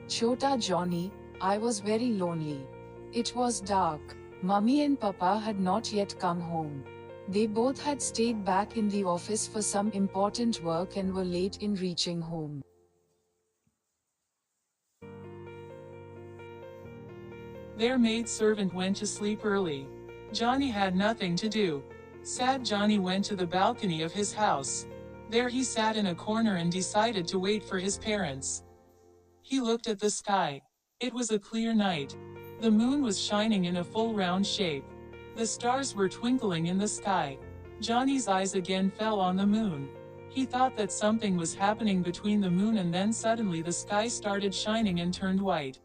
Chota Johnny, I was very lonely. It was dark. Mummy and Papa had not yet come home. They both had stayed back in the office for some important work and were late in reaching home. Their maidservant went to sleep early. Johnny had nothing to do. Sad Johnny went to the balcony of his house. There he sat in a corner and decided to wait for his parents. He looked at the sky. It was a clear night. The moon was shining in a full round shape. The stars were twinkling in the sky. Johnny's eyes again fell on the moon. He thought that something was happening between the moon, and then suddenly the sky started shining and turned white.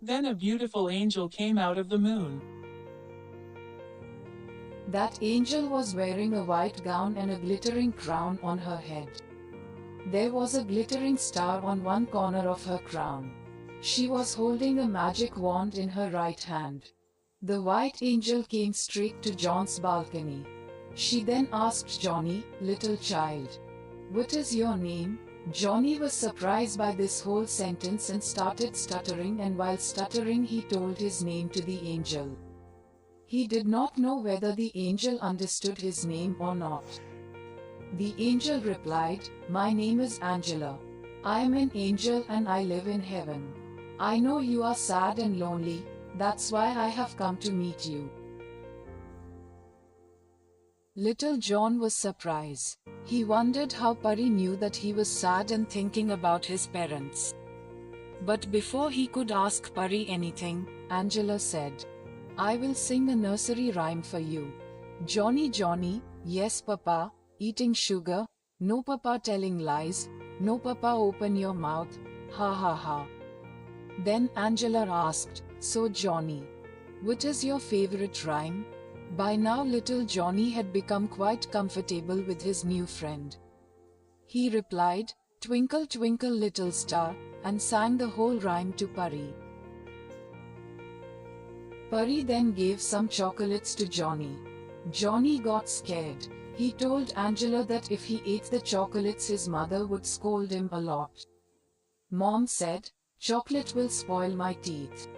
Then a beautiful angel came out of the moon. That angel was wearing a white gown and a glittering crown on her head. There was a glittering star on one corner of her crown. She was holding a magic wand in her right hand. The white angel came straight to John's balcony. She then asked Johnny, "Little child, what is your name?" Johnny was surprised by this whole sentence and started stuttering, and while stuttering he told his name to the angel. He did not know whether the angel understood his name or not. The angel replied, "My name is Angela. I am an angel and I live in heaven. I know you are sad and lonely, that's why I have come to meet you." Little John was surprised. He wondered how Pari knew that he was sad and thinking about his parents. But before he could ask Pari anything, Angela said, "I will sing a nursery rhyme for you. Johnny, Johnny, yes Papa, eating sugar, no Papa telling lies, no Papa open your mouth, ha ha ha." Then Angela asked, "So Johnny, what is your favorite rhyme?" By now little Johnny had become quite comfortable with his new friend. He replied, "Twinkle twinkle little star," and sang the whole rhyme to Pari. Pari then gave some chocolates to Johnny. Johnny got scared. He told Angela that if he ate the chocolates his mother would scold him a lot. Mom said, "Chocolate will spoil my teeth."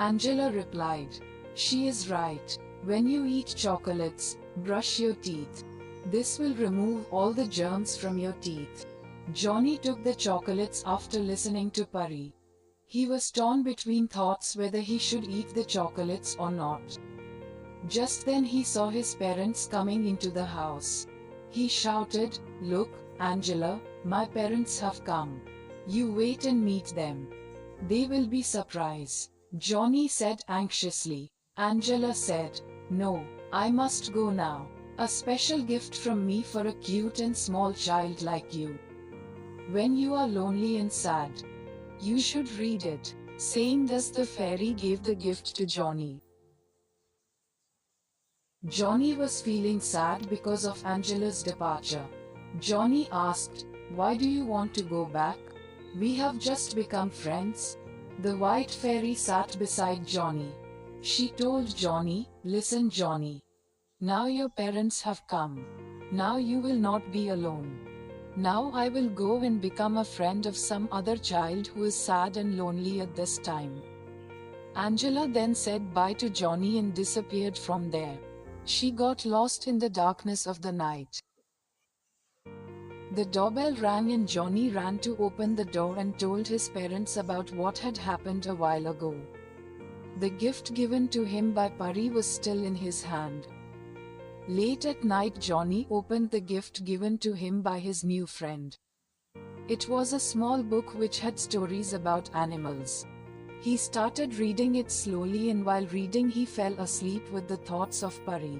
Angela replied, "She is right. When you eat chocolates, brush your teeth. This will remove all the germs from your teeth." Johnny took the chocolates after listening to Pari. He was torn between thoughts whether he should eat the chocolates or not. Just then he saw his parents coming into the house. He shouted, "Look, Angela, my parents have come. You wait and meet them. They will be surprised." Johnny said anxiously. Angela said, "No, I must go now. A special gift from me for a cute and small child like you. When you are lonely and sad, you should read it." Saying thus the fairy gave the gift to Johnny. Johnny was feeling sad because of Angela's departure. Johnny asked, "Why do you want to go back? We have just become friends." The white fairy sat beside Johnny. She told Johnny, "Listen Johnny. Now your parents have come. Now you will not be alone. Now I will go and become a friend of some other child who is sad and lonely at this time." Angela then said bye to Johnny and disappeared from there. She got lost in the darkness of the night. The doorbell rang and Johnny ran to open the door and told his parents about what had happened a while ago. The gift given to him by Pari was still in his hand. Late at night Johnny opened the gift given to him by his new friend. It was a small book which had stories about animals. He started reading it slowly, and while reading he fell asleep with the thoughts of Pari.